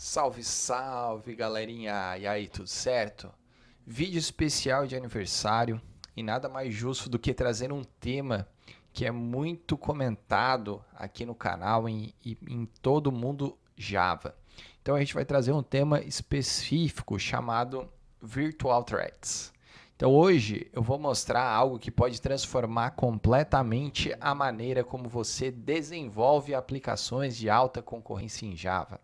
Salve, salve, galerinha! E aí, tudo certo? Vídeo especial de aniversário e nada mais justo do que trazer um tema que é muito comentado aqui no canal e em todo o mundo Java. Então a gente vai trazer um tema específico chamado Virtual Threads. Então hoje eu vou mostrar algo que pode transformar completamente a maneira como você desenvolve aplicações de alta concorrência em Java.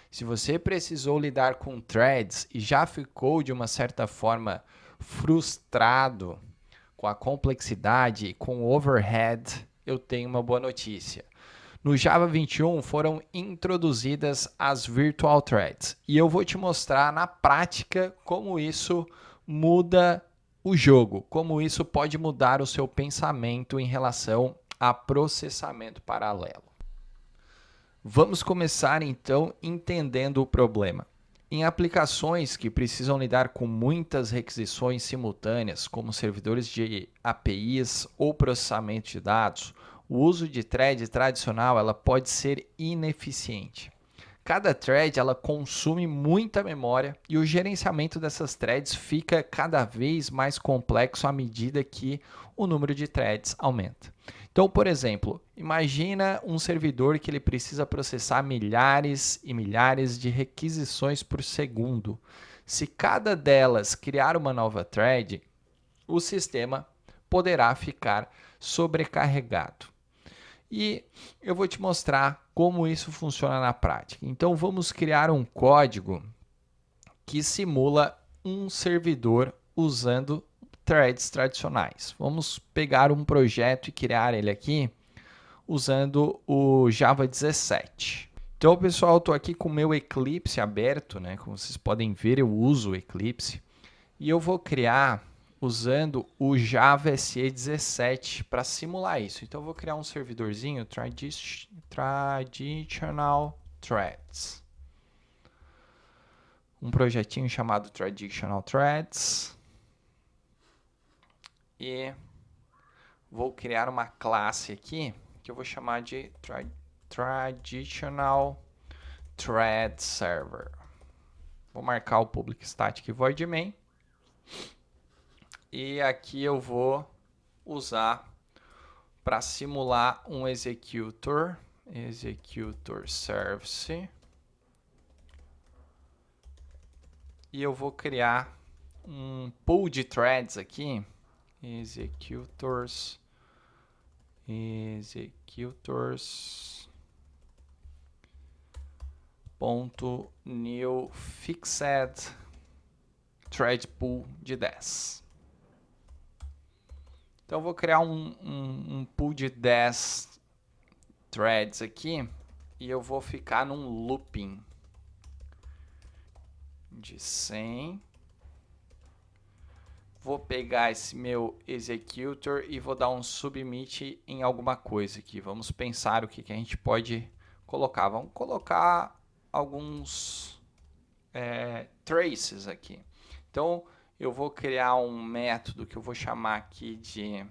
Se você precisou lidar com threads e já ficou de uma certa forma frustrado com a complexidade e com o overhead, eu tenho uma boa notícia. No Java 21 foram introduzidas as Virtual Threads e eu vou te mostrar na prática como isso muda o jogo, como isso pode mudar o seu pensamento em relação a processamento paralelo. Vamos começar então entendendo o problema. Em aplicações que precisam lidar com muitas requisições simultâneas, como servidores de APIs ou processamento de dados, o uso de thread tradicional ela pode ser ineficiente. Cada thread ela consome muita memória e o gerenciamento dessas threads fica cada vez mais complexo à medida que o número de threads aumenta. Então, por exemplo, imagina um servidor que ele precisa processar milhares e milhares de requisições por segundo. Se cada delas criar uma nova thread, o sistema poderá ficar sobrecarregado. E eu vou te mostrar como isso funciona na prática. Então vamos criar um código que simula um servidor usando threads tradicionais. Vamos pegar um projeto e criar ele aqui usando o Java 17. Então, pessoal, estou aqui com o meu Eclipse aberto, né? Como vocês podem ver, eu uso o Eclipse. E eu vou criar usando o Java SE 17 para simular isso. Então, eu vou criar um servidorzinho Traditional Threads. Um projetinho chamado Traditional Threads. E vou criar uma classe aqui que eu vou chamar de Traditional Thread Server. Vou marcar o public static void main. E aqui eu vou usar para simular um executor service. E eu vou criar um pool de threads aqui, executors .new fixed thread pool de 10. Então eu vou criar um pool de 10 threads aqui e eu vou ficar num looping de 100. Vou pegar esse meu executor e vou dar um submit em alguma coisa aqui. Vamos pensar o que a gente pode colocar. Vamos colocar alguns traces aqui. Então, eu vou criar um método que eu vou chamar aqui de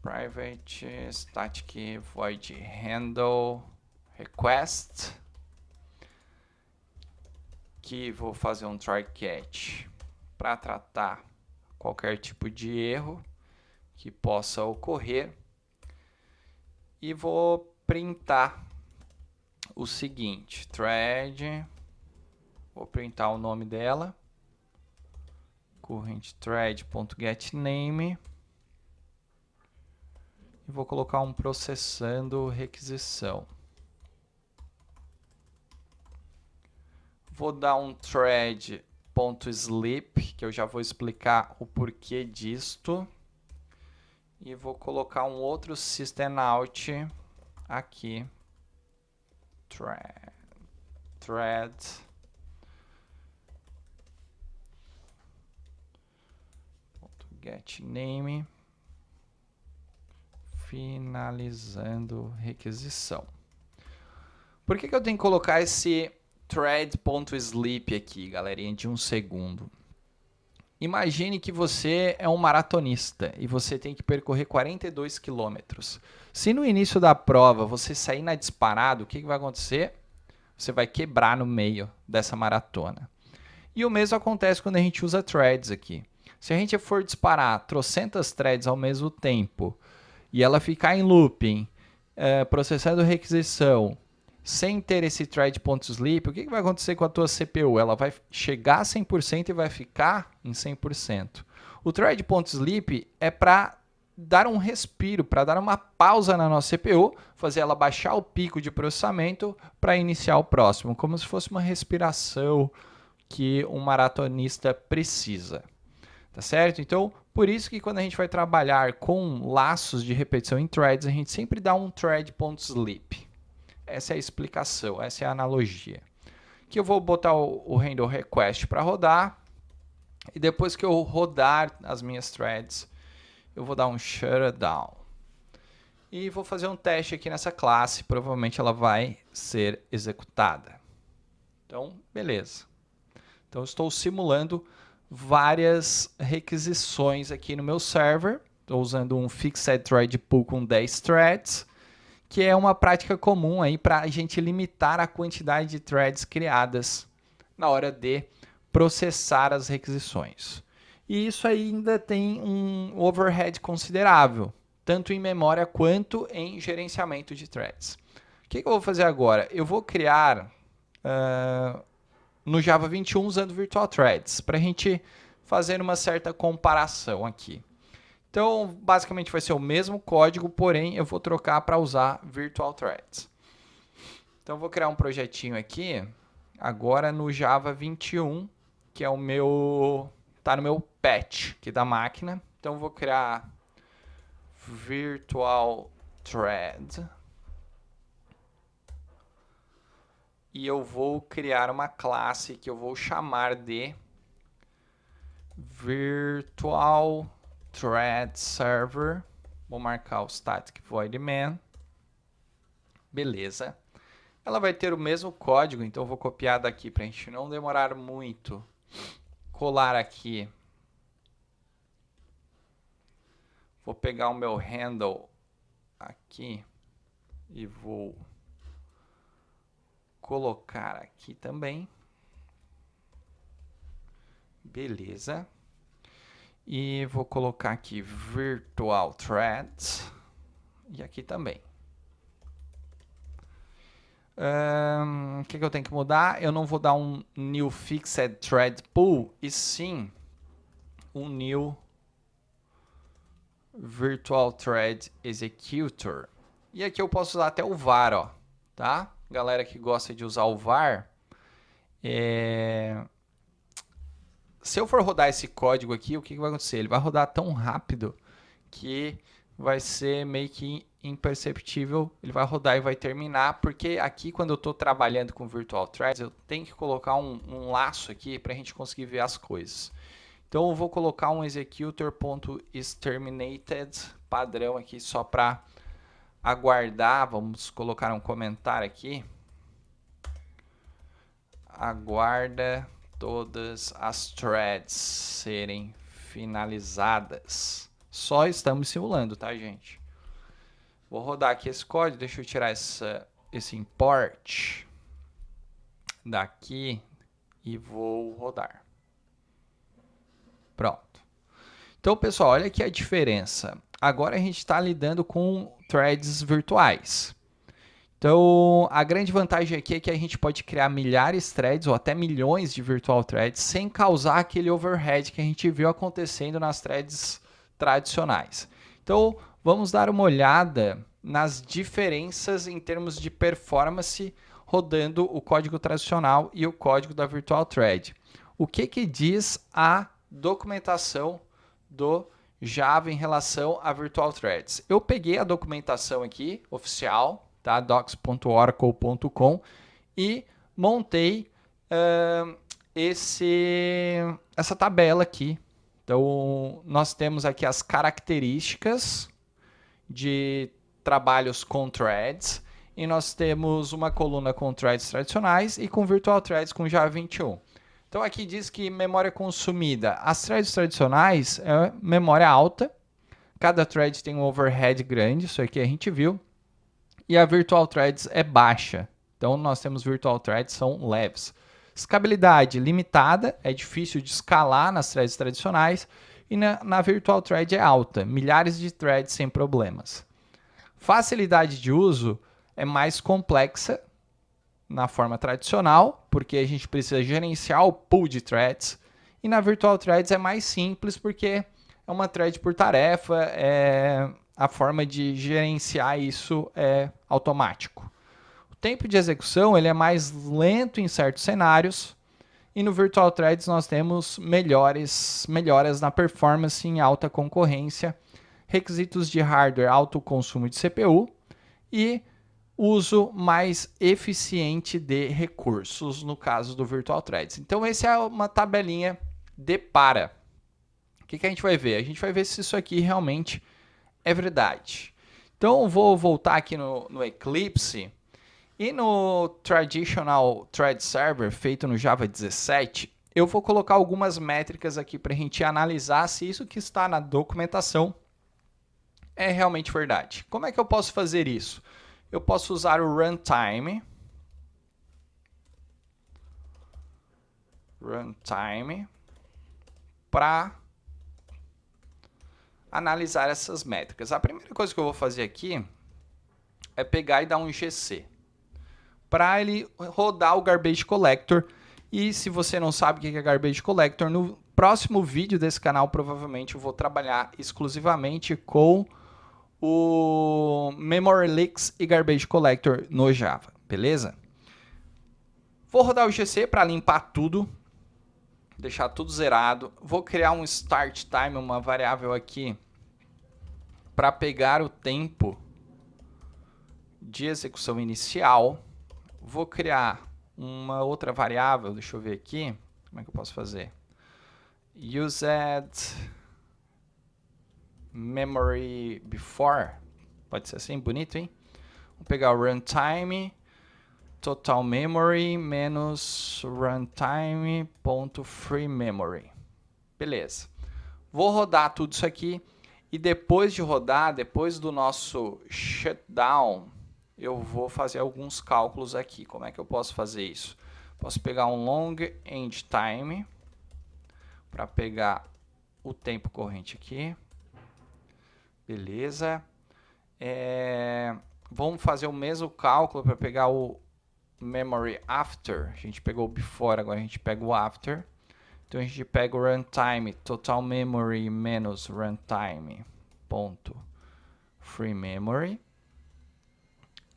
private static void handle request, que vou fazer um try catch para tratar qualquer tipo de erro que possa ocorrer e vou printar o seguinte, thread, vou printar o nome dela, current thread.getName, e vou colocar um processando requisição. Vou dar um thread.sleep, que eu já vou explicar o porquê disto. E vou colocar um outro systemout aqui. Thread. .getName. Finalizando requisição. Por que eu tenho que colocar esse thread.sleep aqui, galerinha, de 1 segundo? Imagine que você é um maratonista e você tem que percorrer 42 quilômetros. Se no início da prova você sair na disparada, o que vai acontecer? você vai quebrar no meio dessa maratona. E o mesmo acontece quando a gente usa threads aqui. Se a gente for disparar trocentas threads ao mesmo tempo e ela ficar em looping, processando requisição, sem ter esse thread.sleep, o que vai acontecer com a tua CPU? Ela vai chegar a 100% e vai ficar em 100%. O thread.sleep é para dar um respiro, para dar uma pausa na nossa CPU, fazer ela baixar o pico de processamento para iniciar o próximo, como se fosse uma respiração que um maratonista precisa. Tá certo? Então, por isso que quando a gente vai trabalhar com laços de repetição em threads, a gente sempre dá um thread.sleep. Essa é a explicação, essa é a analogia. Que eu vou botar o handle request para rodar, e depois que eu rodar as minhas threads, eu vou dar um shutdown. E vou fazer um teste aqui nessa classe, provavelmente ela vai ser executada. Então, beleza. Então, eu estou simulando várias requisições aqui no meu server. Estou usando um Fixed Thread Pool com 10 threads, que é uma prática comum aí para a gente limitar a quantidade de threads criadas na hora de processar as requisições. E isso ainda tem um overhead considerável, tanto em memória quanto em gerenciamento de threads. O que eu vou fazer agora? Eu vou criar no Java 21 usando Virtual Threads, para a gente fazer uma certa comparação aqui. Então, basicamente vai ser o mesmo código, porém eu vou trocar para usar Virtual Threads. Então, eu vou criar um projetinho aqui, agora no Java 21, que é o meu, tá no meu patch aqui da máquina. Então, eu vou criar Virtual Thread. E eu vou criar uma classe que eu vou chamar de Virtual Thread Server. Vou marcar o static void main. Beleza. Ela vai ter o mesmo código, então eu vou copiar daqui para a gente não demorar muito. Colar aqui. Vou pegar o meu handle aqui e vou colocar aqui também. Beleza. E vou colocar aqui Virtual Threads. E aqui também. O que eu tenho que mudar? Eu não vou dar um New Fixed Thread Pool, e sim um New Virtual Thread Executor. E aqui eu posso usar até o var, ó, tá? Galera que gosta de usar o var, se eu for rodar esse código aqui, o que vai acontecer? Ele vai rodar tão rápido que vai ser meio que imperceptível. Ele vai rodar e vai terminar, porque aqui quando eu estou trabalhando com Virtual Threads, eu tenho que colocar um laço aqui para a gente conseguir ver as coisas. Então eu vou colocar um executor.isTerminated padrão aqui só para aguardar. Vamos colocar um comentário aqui. Aguarda todas as threads serem finalizadas. Só estamos simulando, tá, gente? Vou rodar aqui esse código. Deixa eu tirar esse import daqui e vou rodar. Pronto. Então, pessoal, olha aqui a diferença. Agora a gente está lidando com threads virtuais. Então, a grande vantagem aqui é que a gente pode criar milhares de threads ou até milhões de virtual threads sem causar aquele overhead que a gente viu acontecendo nas threads tradicionais. Então, vamos dar uma olhada nas diferenças em termos de performance rodando o código tradicional e o código da Virtual Thread. O que diz a documentação do Java em relação a Virtual Threads? Eu peguei a documentação aqui, oficial, tá? docs.oracle.com, e montei essa tabela aqui. Então, nós temos aqui as características de trabalhos com threads, e nós temos uma coluna com threads tradicionais e com virtual threads com Java 21. Então, aqui diz que memória consumida. As threads tradicionais é memória alta, cada thread tem um overhead grande, isso aqui a gente viu, e a virtual threads é baixa, Então, nós temos virtual threads são leves. Escalabilidade limitada, é difícil de escalar nas threads tradicionais, e na virtual thread é alta, milhares de threads sem problemas. Facilidade de uso é mais complexa na forma tradicional, porque a gente precisa gerenciar o pool de threads, e na virtual threads é mais simples, porque é uma thread por tarefa, a forma de gerenciar isso é automático. O tempo de execução ele é mais lento em certos cenários, e no Virtual Threads nós temos melhoras na performance em alta concorrência, requisitos de hardware, alto consumo de CPU e uso mais eficiente de recursos no caso do Virtual Threads. Então, essa é uma tabelinha de para. O que a gente vai ver? A gente vai ver se isso aqui realmente é verdade. Então, eu vou voltar aqui no Eclipse. E no Traditional Thread Server, feito no Java 17, eu vou colocar algumas métricas aqui para a gente analisar se isso que está na documentação é realmente verdade. Como é que eu posso fazer isso? Eu posso usar o runtime para analisar essas métricas. A primeira coisa que eu vou fazer aqui é pegar e dar um GC para ele rodar o Garbage Collector. E se você não sabe o que é Garbage Collector, no próximo vídeo desse canal provavelmente eu vou trabalhar exclusivamente com o Memory Leaks e Garbage Collector no Java, beleza? Vou rodar o GC para limpar tudo, deixar tudo zerado. Vou criar um Start Time, uma variável aqui, para pegar o tempo de execução inicial. Vou criar uma outra variável, deixa eu ver aqui, como é que eu posso fazer? Used memory before, pode ser assim, bonito, hein? Vou pegar o runtime, total memory menos runtime.freeMemory. Beleza. Vou rodar tudo isso aqui e depois de rodar, depois do nosso shutdown, eu vou fazer alguns cálculos aqui. Como é que eu posso fazer isso? Posso pegar um long end time para pegar o tempo corrente aqui. Beleza. Vamos fazer o mesmo cálculo para pegar o memory after. A gente pegou o before, agora a gente pega o after. Então a gente pega o runtime total memory menos runtime ponto free memory.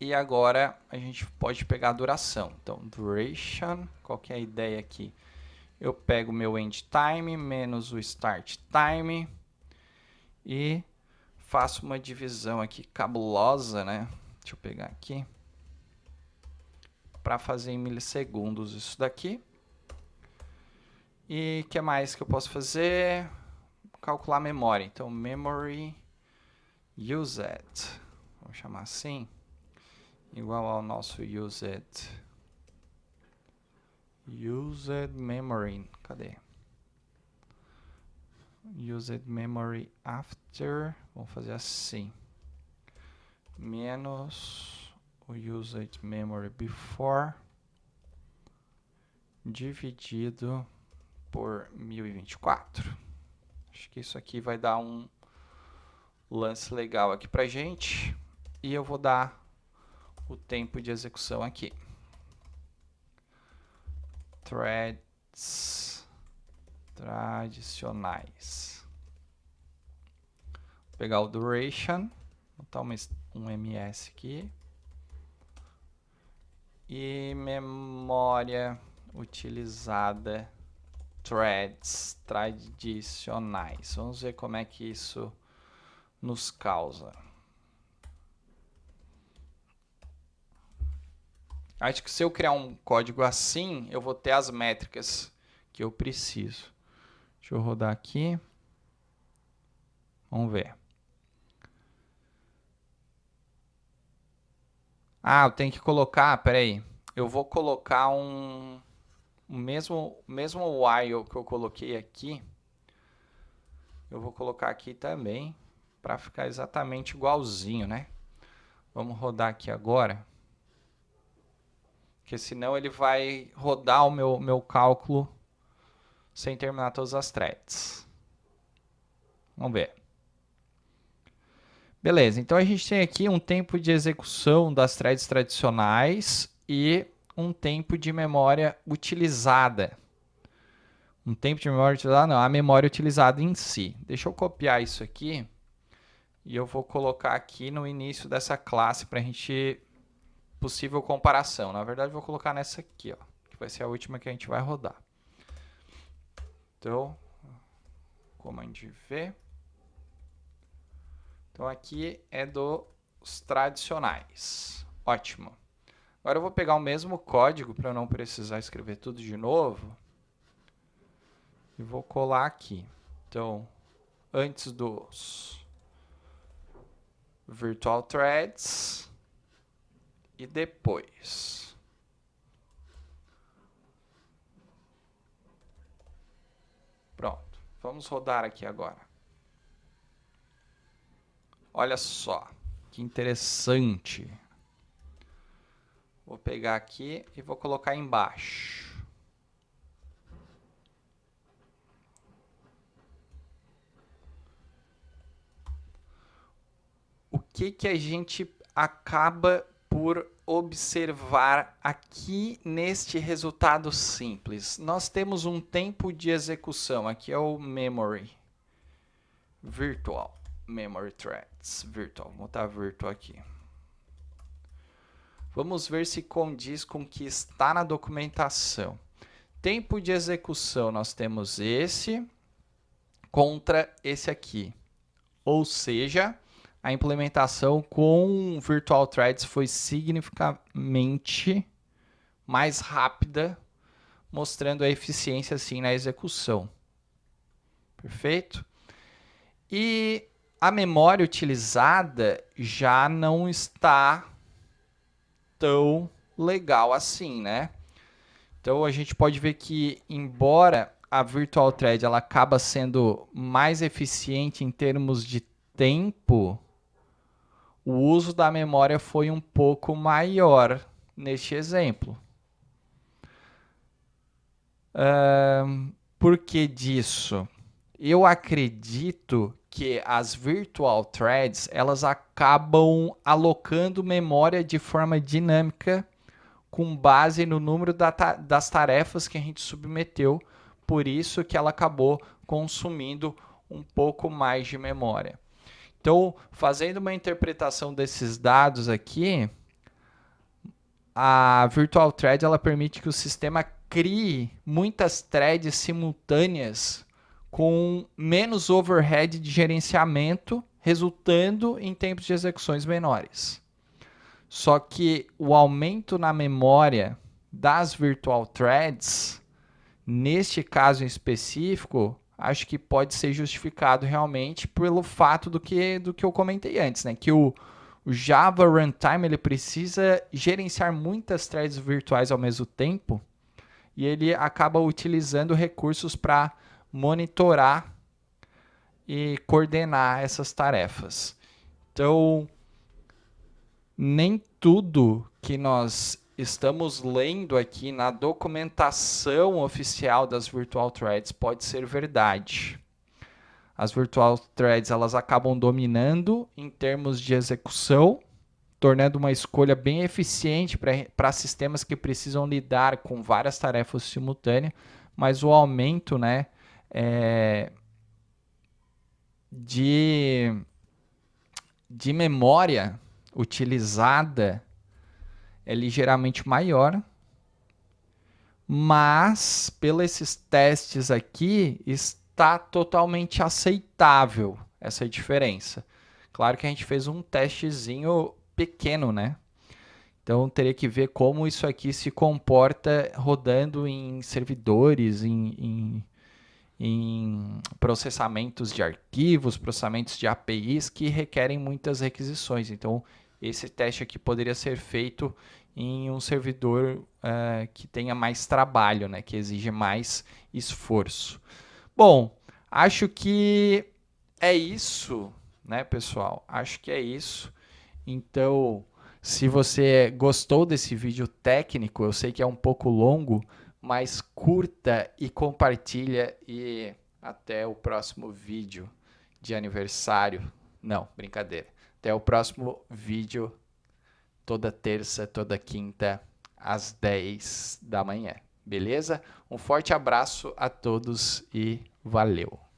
E agora a gente pode pegar a duração. Então, duration, qual que é a ideia aqui? Eu pego o meu end time menos o start time e faço uma divisão aqui cabulosa, né? Deixa eu pegar aqui. Para fazer em milissegundos isso daqui. E o que mais que eu posso fazer? Calcular a memória. Então, memory used, vamos chamar assim, igual ao nosso used memory, cadê? Used memory after, vamos fazer assim, menos o used memory before, dividido por 1024. Acho que isso aqui vai dar um lance legal aqui pra gente. E eu vou dar o tempo de execução aqui. Threads tradicionais. Vou pegar o duration, botar um ms aqui. E memória utilizada, threads tradicionais. Vamos ver como é que isso nos causa. Acho que se eu criar um código assim, eu vou ter as métricas que eu preciso. Deixa eu rodar aqui. Vamos ver. Ah, eu tenho que colocar, peraí. Eu vou colocar o mesmo while que eu coloquei aqui. Eu vou colocar aqui também, para ficar exatamente igualzinho, né? Vamos rodar aqui agora. Porque senão ele vai rodar o meu cálculo sem terminar todas as threads. Vamos ver. Beleza, então a gente tem aqui um tempo de execução das threads tradicionais e um tempo de memória utilizada. Um tempo de memória utilizada, não, a memória utilizada em si. Deixa eu copiar isso aqui e eu vou colocar aqui no início dessa classe para a gente possível comparação. Na verdade, eu vou colocar nessa aqui, ó, que vai ser a última que a gente vai rodar. Então, Command V. Então, aqui é dos tradicionais. Ótimo. Agora eu vou pegar o mesmo código para eu não precisar escrever tudo de novo. E vou colar aqui. Então, antes dos virtual threads e depois. Pronto. Vamos rodar aqui agora. Olha só, que interessante. Vou pegar aqui e vou colocar embaixo. O que a gente acaba por observar aqui neste resultado simples? Nós temos um tempo de execução, aqui é o memory virtual, memory threads virtual, vou botar virtual aqui. Vamos ver se condiz com o que está na documentação. Tempo de execução, nós temos esse contra esse aqui. Ou seja, a implementação com Virtual Threads foi significativamente mais rápida, mostrando a eficiência assim na execução. Perfeito? E a memória utilizada já não está tão legal assim, né? Então a gente pode ver que, embora a Virtual Thread ela acaba sendo mais eficiente em termos de tempo, o uso da memória foi um pouco maior neste exemplo. Por que disso? Eu acredito que as Virtual Threads elas acabam alocando memória de forma dinâmica com base no número das tarefas que a gente submeteu, por isso que ela acabou consumindo um pouco mais de memória. Então, fazendo uma interpretação desses dados aqui, a Virtual Thread ela permite que o sistema crie muitas threads simultâneas com menos overhead de gerenciamento, resultando em tempos de execuções menores. Só que o aumento na memória das Virtual Threads, neste caso em específico, acho que pode ser justificado realmente pelo fato do que eu comentei antes, né? Que o Java Runtime ele precisa gerenciar muitas threads virtuais ao mesmo tempo e ele acaba utilizando recursos para monitorar e coordenar essas tarefas. Então, nem tudo que nós estamos lendo aqui na documentação oficial das Virtual Threads pode ser verdade. As Virtual Threads elas acabam dominando em termos de execução, tornando uma escolha bem eficiente para sistemas que precisam lidar com várias tarefas simultâneas, mas o aumento, né, de memória utilizada é ligeiramente maior, mas pelos esses testes aqui está totalmente aceitável essa diferença. Claro que a gente fez um testezinho pequeno, né? Então teria que ver como isso aqui se comporta rodando em servidores, em processamentos de arquivos, processamentos de APIs que requerem muitas requisições. Então esse teste aqui poderia ser feito em um servidor que tenha mais trabalho, né, que exige mais esforço. Bom, acho que é isso, né, pessoal? Acho que é isso. Então, Se você gostou desse vídeo técnico, eu sei que é um pouco longo, mas curta e compartilha e até o próximo vídeo de aniversário. Não, brincadeira. Até o próximo vídeo, toda terça, toda quinta, às 10 da manhã. Beleza? Um forte abraço a todos e valeu!